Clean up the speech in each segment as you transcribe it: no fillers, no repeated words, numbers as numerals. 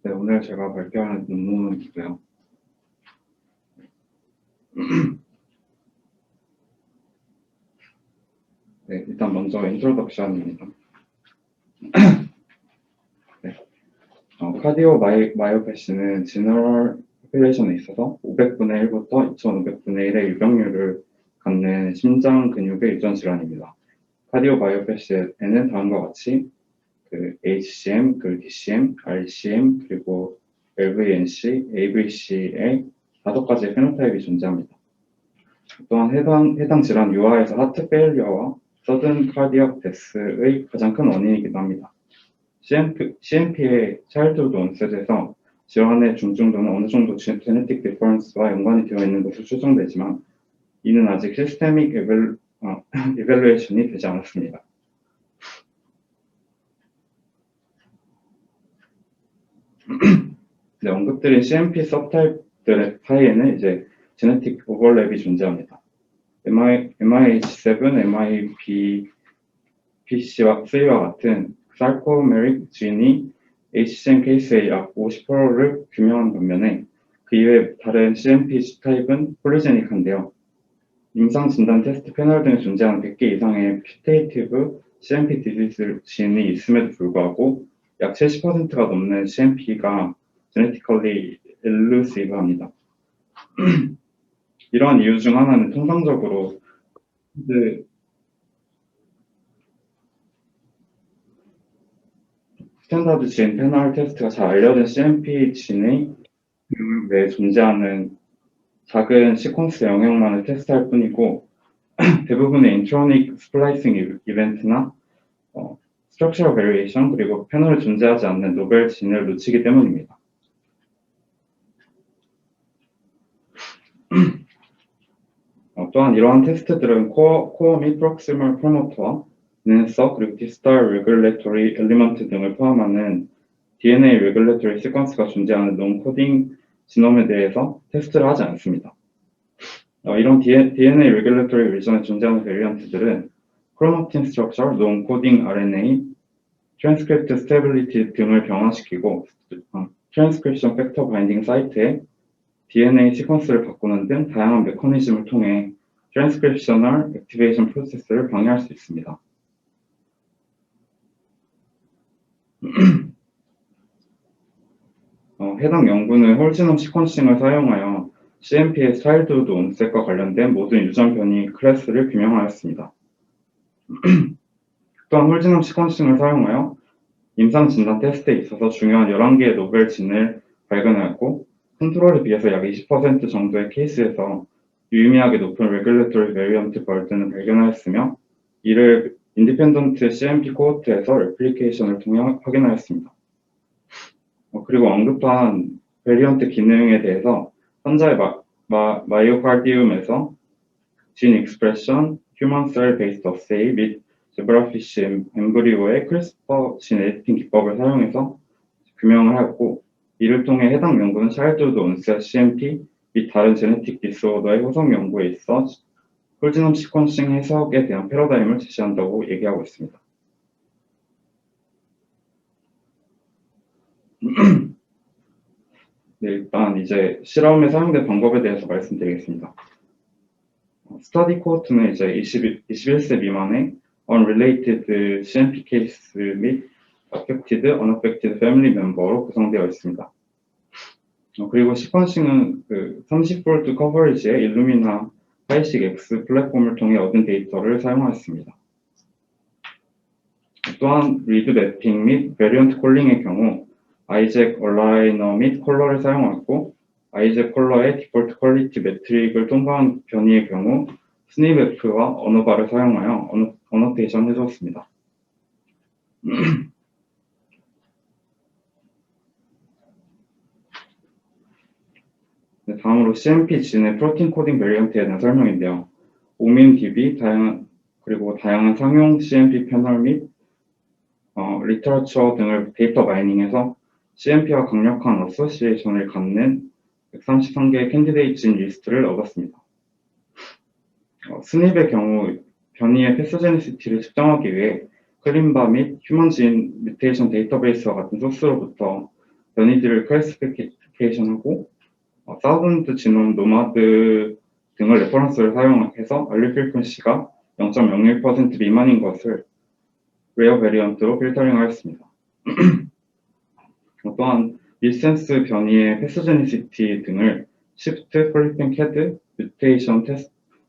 네, 오늘 제가 발표할 논문이고요. 네, 일단 먼저 인트로덕션입니다. 네, 카디오 마이오패시는 제너럴 포퓰레이션에 있어서 500분의 1부터 2500분의 1의 유병률을 갖는 심장 근육의 유전 질환입니다. 카디오 마이오패시에는 다음과 같이 HCM, DCM, RCM, 그리고 LVNC, AVC의 5가지의 페노타입이 존재합니다. 또한 해당 질환 유아에서 하트 페일리어와 서든 카디악 데스의 가장 큰 원인이기도 합니다. CMP의 차일드후드 온셋에서 질환의 중증도는 어느 정도 제네틱 디퍼런스와 연관이 되어 있는 것으로 추정되지만 이는 아직 시스테믹 이벨루에이션이 되지 않았습니다. 네, 언급드린 CMP 서브타입들 사이에는 이제 제네틱 오버랩이 존재합니다. MIH7, MIBPC와 같은 sarcomeric 진이 HCM 케이스의 약 50%를 규명한 반면에 그 이외 다른 CMP 타입은 폴리제닉한데요. 임상진단 테스트 패널 등에 존재하는 100개 이상의 퓨테이티브 CMP 디지즈 진이 있음에도 불구하고 약 70%가 넘는 CMP가 genetically elusive합니다. 이러한 이유 중 하나는 통상적으로 스탠다드 진 패널 테스트가 잘 알려진 CMP 진의 외에 존재하는 작은 시퀀스 영역만을 테스트할 뿐이고 대부분의 인트로닉 스플라이싱 이벤트나 스트럭처럴 베리에이션 그리고 패널에 존재하지 않는 노벨 진을 놓치기 때문입니다. 또한 이러한 테스트들은 코어 및 프록시멀 프로모터와 넨서 그리고 디스탈 레귤레토리 엘리먼트 등을 포함하는 DNA 레귤레토리 시퀀스가 존재하는 논코딩 지놈에 대해서 테스트를 하지 않습니다. 이런 DNA 레귤레토리 리전에 존재하는 베리언트들은 크로마틴 스트럭처, 논코딩 RNA, 트랜스크립트 스테빌리티 등을 변화시키고 트랜스크립션 팩터 바인딩 사이트에 DNA 시퀀스를 바꾸는 등 다양한 메커니즘을 통해 트랜스크립셔널 액티베이션 프로세스를 방해할 수 있습니다. 해당 연구는 홀지놈 시퀀싱을 사용하여 CMP의 차일드후드 온셋과 관련된 모든 유전 변이 클래스를 규명하였습니다. 또한 홀지놈 시퀀싱을 사용하여 임상진단 테스트에 있어서 중요한 11개의 노벨 진을 발견하였고 컨트롤에 비해서 약 20% 정도의 케이스에서 유의미하게 높은 레귤레토리 베리언트 벌든을 발견하였으며 이를 인디펜던트 CMP 코호트에서 레플리케이션을 통해 확인하였습니다. 그리고 언급한 베리언트 기능에 대해서 환자의 마이오카디움에서 진 익스프레션, 휴먼 셀 베이스드 어세이 및 제브라피쉬 엠브리오의 크리스퍼 진 에디팅 기법을 사용해서 규명을 하였고 이를 통해 해당 연구는 차일드후드 온셋 CMP 및 다른 제네틱 디스오더의 후속 연구에 있어 홀지놈 시퀀싱 해석에 대한 패러다임을 제시한다고 얘기하고 있습니다. 네, 일단 이제 실험에 사용된 방법에 대해서 말씀드리겠습니다. 스터디 코호트는 이제 21세 미만의 unrelated CMP 케이스 및 affected, unaffected family member로 구성되어 있습니다. 그리고 시퀀싱은 30V 커버리지의 일루미나 86X 플랫폼을 통해 얻은 데이터를 사용하였습니다. 또한 리드 매핑 및 베리언트 콜링의 경우 아이젝 얼라이너 및 컬러를 사용하였고 아이젝 컬러의 디폴트 퀄리티 매트릭을 통과한 변이의 경우 스니프와 언어바를 사용하여 어노테이션 해주었습니다. 네, 다음으로 CMP 진의 프로틴 코딩 베리언트에 대한 설명인데요. 오민DB, 그리고 다양한 상용 CMP 패널 및 리터처 등을 데이터 마이닝해서 CMP와 강력한 어소시에이션을 갖는 133개의 캔디데이트 진 리스트를 얻었습니다. 스닙의 경우 변이의 패소제니시티를 측정하기 위해 클린바 및 휴먼 진 뮤테이션 데이터베이스와 같은 소스로부터 변이들을 클래시피케이션하고 사우전드 지놈 노마드 등을 레퍼런스를 사용해서 알리 프리퀀시가 0.01% 미만인 것을 레어 베리언트로 필터링하였습니다. 또한 밀센스 변이의 패스제니시티 등을 시프트, 플리핑 캐드, 뮤테이션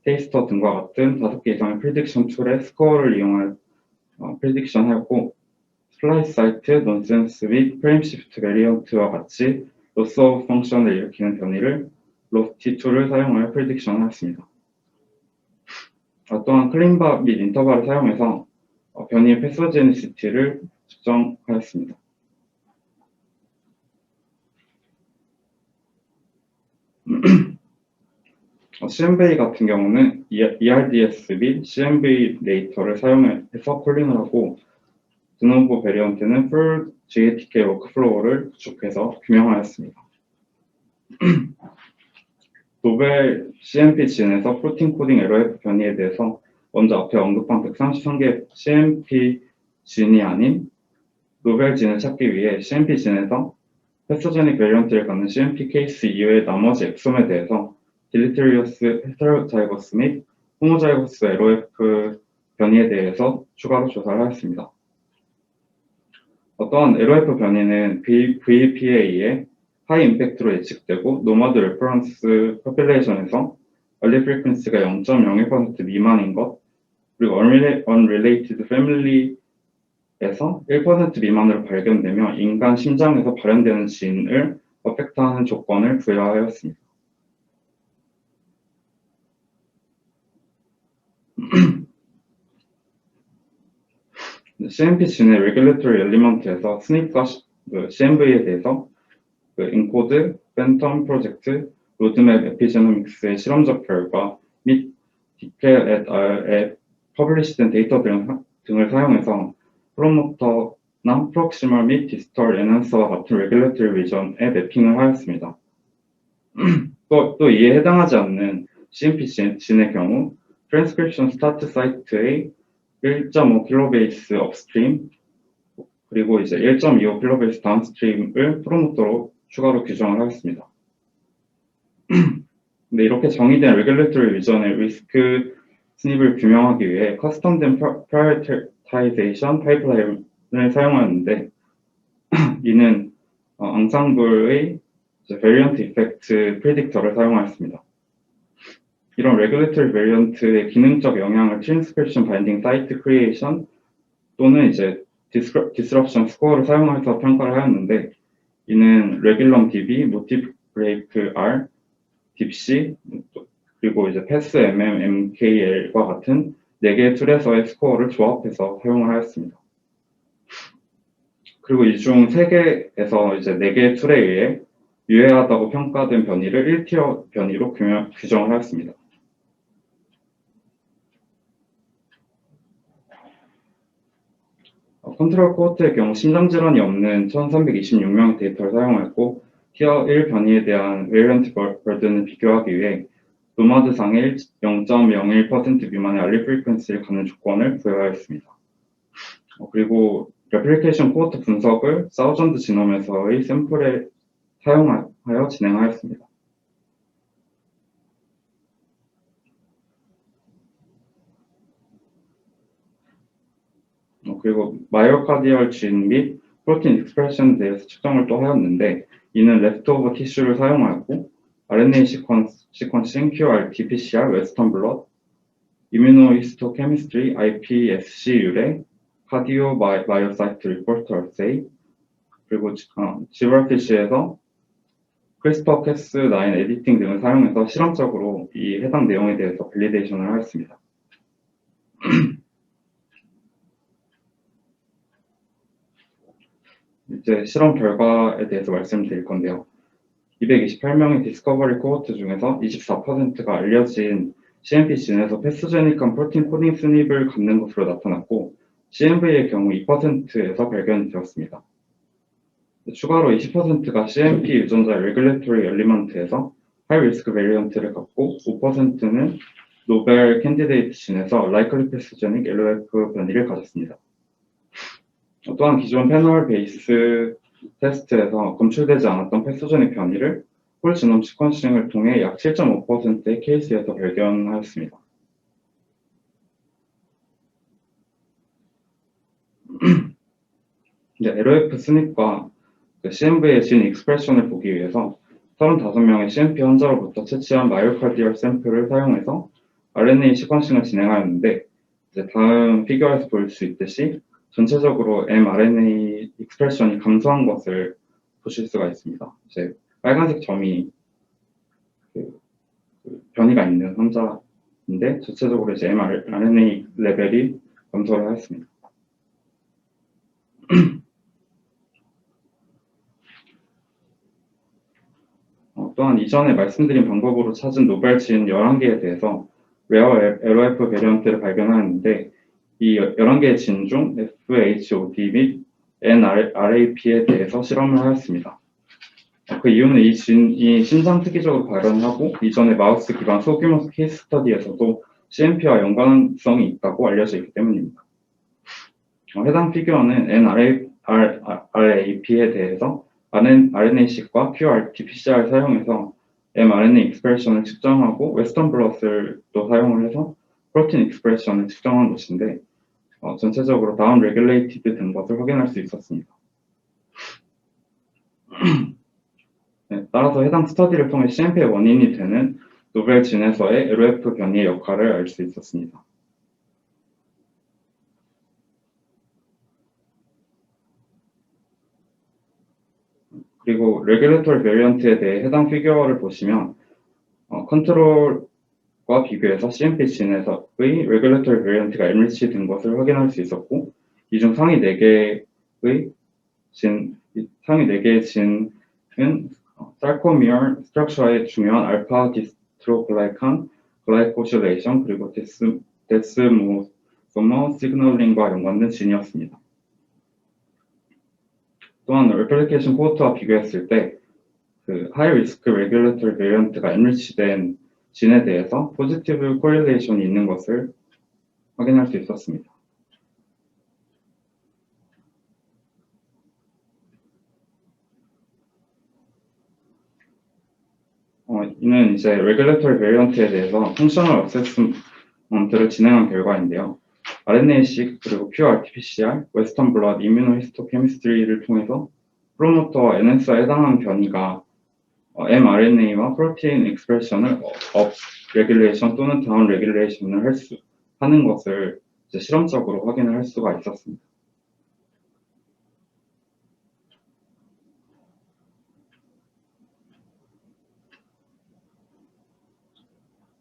테이스터 등과 같은 5개 이상의 프리딕션 툴의 스코어를 이용하여 프리딕션하였고 슬라이스 사이트, 논센스 및 프레임 시프트 베리언트와 같이 로스 오브 펑션을 일으키는 변이를 로스티2를 사용하여 프리딕션하였습니다. 또한 클린바 및 인터벌을 사용해서 변이의 패스제니시티를 측정하였습니다. CMVA 같은 경우는 ERDS 및 CMV 데이터를 사용해서 콜링을 하고 드노보 베리언트는 풀 GATK 워크플로우를 구축해서 규명하였습니다. 노벨 CMP 진에서 프로틴 코딩 LOF 변이에 대해서 먼저 앞에 언급한 133개 CMP 진이 아닌 노벨 진을 찾기 위해 CMP 진에서 패스제닉 베리언트를 갖는 CMP 케이스 이외의 나머지 엑솜에 대해서 딜리테리어스, 헤테로자이거스 및 호모자이거스 LOF 변이에 대해서 추가로 조사를 하였습니다. 또한 LOF 변이는 VP에 의해 하이 임팩트로 예측되고 노마드 레퍼런스 포퓰레이션에서 얼리 프리퀀시가 0.01% 미만인 것, 그리고 unrelated family에서 1% 미만으로 발견되며 인간 심장에서 발현되는 진을 어펙트하는 조건을 부여하였습니다. CMP 진의 Regulatory Element에서 SNP과 CMV에 대해서 인코드, 팬텀 프로젝트, 로드맵 에피제노믹스의 실험적 결과 및 디켈 et al.에 퍼블리시된 데이터 등을 사용해서 프로모터나 프록시멀 및 디스털 에넌서와 같은 레귤레터리 리전에 매핑을 하였습니다. 또 이에 해당하지 않는 CMP 진의 경우 트랜스크립션 스타트 사이트의 1.5kbase 업스트림 그리고 이제 1.25kbase 다운스트림을 프로모터로 추가로 규정을 하였습니다. 근데 이렇게 정의된 레귤레터리 리전의 리스크 스닙을 규명하기 위해 커스텀된 프라이어타이제이션 파이프라인을 사용하였는데 이는 앙상블의 베리언트 이펙트 프리딕터를 사용하였습니다. 이런 레귤레터리 베리언트의 기능적 영향을 트랜스크립션 바인딩 사이트 크리에이션 또는 이제 디스럽션 스코어를 사용해서 평가를 하였는데 이는 레귤럼 DB, 모티브 브레이크 R, 딥C, 그리고 이제 패스 MM, MKL과 같은 4개의 툴에서의 스코어를 조합해서 사용을 하였습니다. 그리고 이 중 3개에서 이제 4개의 툴에 의해 유해하다고 평가된 변이를 1티어 변이로 규정을 하였습니다. 컨트롤 코호트의 경우 심장질환이 없는 1326명의 데이터를 사용하였고 티어 1 변이에 대한 베리언트 버든을 비교하기 위해 노마드상의 0.01% 미만의 알리 프리퀀시를 갖는 조건을 부여하였습니다. 그리고 레플리케이션 코호트 분석을 사우전드 지놈에서의 샘플에 사용하여 진행하였습니다. 그리고 마이오카디얼 진 및 프로틴 익스프레션에 대해서 측정을 또 하였는데 이는 레프트오버 티슈를 사용하였고 RNA 시퀀싱, QRT, PCR, 웨스턴 블럿, 이뮤노히스토케미스트리, iPSC 유래, 카디오 마이오사이트 리포터 어세이, 그리고 지브라피쉬에서 크리스퍼 캐스9 에디팅 등을 사용해서 실험적으로 이 해당 내용에 대해서 밸리데이션을 하였습니다. 이제 실험 결과에 대해서 말씀드릴 건데요. 228명의 디스커버리 코호트 중에서 24%가 알려진 CMP 진에서 패스제닉한 프로틴 코딩 스닙을 갖는 것으로 나타났고 CMV의 경우 2%에서 발견이 되었습니다. 추가로 20%가 CMP 유전자 레귤레토리 엘리먼트에서 하이 리스크 베리언트를 갖고 5%는 노벨 캔디데이트 진에서 라이클리 패스제닉 LOF 변이를 가졌습니다. 또한 기존 패널 베이스 테스트에서 검출되지 않았던 패소제닉 변이를 홀 지놈 시퀀싱을 통해 약 7.5%의 케이스에서 발견하였습니다. 이제 LOF 스닙과 CMV의 진 익스프레션을 보기 위해서 35명의 CMP 환자로부터 채취한 마이오카디얼 샘플을 사용해서 RNA 시퀀싱을 진행하였는데, 이제 다음 피규어에서 볼 수 있듯이 전체적으로 mRNA 익스프레션이 감소한 것을 보실 수가 있습니다. 이제 빨간색 점이 변이가 있는 환자인데, 전체적으로 이제 mRNA 레벨이 감소를 하였습니다. 또한 이전에 말씀드린 방법으로 찾은 노벨 진 11개에 대해서 레어 LOF 베리언트를 발견하였는데, 이 11개의 진 중 FHOD 및 NRAP에 대해서 실험을 하였습니다. 그 이유는 이 진이 심상 특이적으로 발현하고 이전에 마우스 기반 소규모 케이스 스터디에서도 CMP와 연관성이 있다고 알려져 있기 때문입니다. 해당 피규어는 NRAP에 대해서 RNA-seq과 qRT-PCR 사용해서 mRNA 익스프레션을 측정하고 웨스턴 블롯을 또 사용을 해서 프로틴 익스프레션을 측정한 것인데, 전체적으로 다운 레귤레이티드 된 것을 확인할 수 있었습니다. 네, 따라서 해당 스터디를 통해 CMP의 원인이 되는 노벨 진에서의 LOF 변이의 역할을 알 수 있었습니다. 그리고 레귤레토리 베리언트에 대해 해당 피규어를 보시면 컨트롤과 비교해서 CMP 진에서의 레귤레토리 베리언트가 enrich된 것을 확인할 수 있었고, 이 중 상위 4개의 진은 sarcomere 스트럭처에 중요한 알파 디스트로글라이칸 글라이코실레이션 그리고 데스모소머 시그널링과 연관된 진이었습니다. 또한 레플리케이션 코호트와 비교했을 때 하이 리스크 레귤레토리 베리언트가 enrich된 진에 대해서 포지티브 코릴레이션이 있는 것을 확인할 수 있었습니다. 이는 이제 레귤레토리 베리언트에 대해서 펑셔널 어세스먼트를 진행한 결과인데요. RNA-seq 그리고 qRT-PCR, 웨스턴 블럿, 이뮤노히스토케미스트리를 통해서 프로모터와 NS에 해당하는 변이가 mRNA와 프로테인 익스프레션을 업 레귤레이션 또는 다운 레귤레이션을 하는 것을 이제 실험적으로 확인을 할 수가 있었습니다.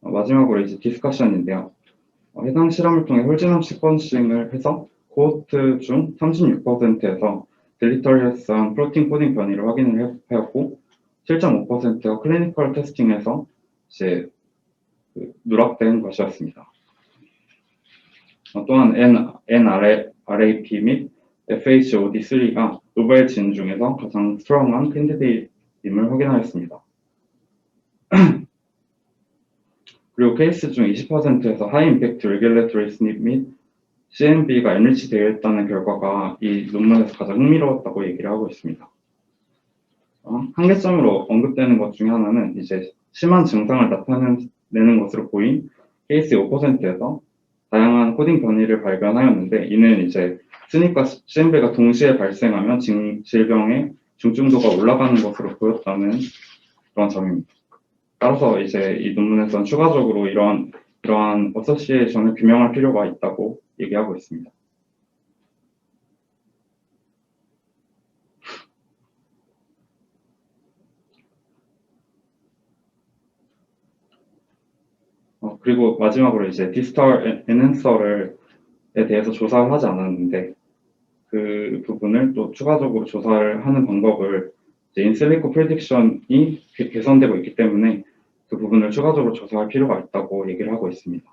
마지막으로 이제 디스커션인데요. 해당 실험을 통해 홀지놈 시퀀싱을 해서 코호트 중 36%에서 딜리터리어스한 프로틴 코딩 변이를 확인을 하였고, 7.5%가 클리니컬 테스팅에서 이제 누락된 것이었습니다. 또한 NRAP 및 FHOD3가 노벨 진 중에서 가장 스트롱한 캔디데이임을 확인하였습니다. 그리고 케이스 중 20%에서 하이 임팩트 레귤레토리 스닙 및 CMV가 enrich 되어 있다는 결과가 이 논문에서 가장 흥미로웠다고 얘기를 하고 있습니다. 한계점으로 언급되는 것 중에 하나는 이제 심한 증상을 나타내는 것으로 보인 케이스 5%에서 다양한 코딩 변이를 발견하였는데, 이는 이제 스닙과 CMV가 동시에 발생하면 질병의 중증도가 올라가는 것으로 보였다는 그런 점입니다. 따라서 이제 이 논문에서는 추가적으로 이러한 어서시에이션을 규명할 필요가 있다고 얘기하고 있습니다. 그리고 마지막으로 이제 디스탈 엔핸서에 대해서 조사를 하지 않았는데, 그 부분을 또 추가적으로 조사를 하는 방법을 이제 인실리코 프레딕션이 개선되고 있기 때문에 그 부분을 추가적으로 조사할 필요가 있다고 얘기를 하고 있습니다.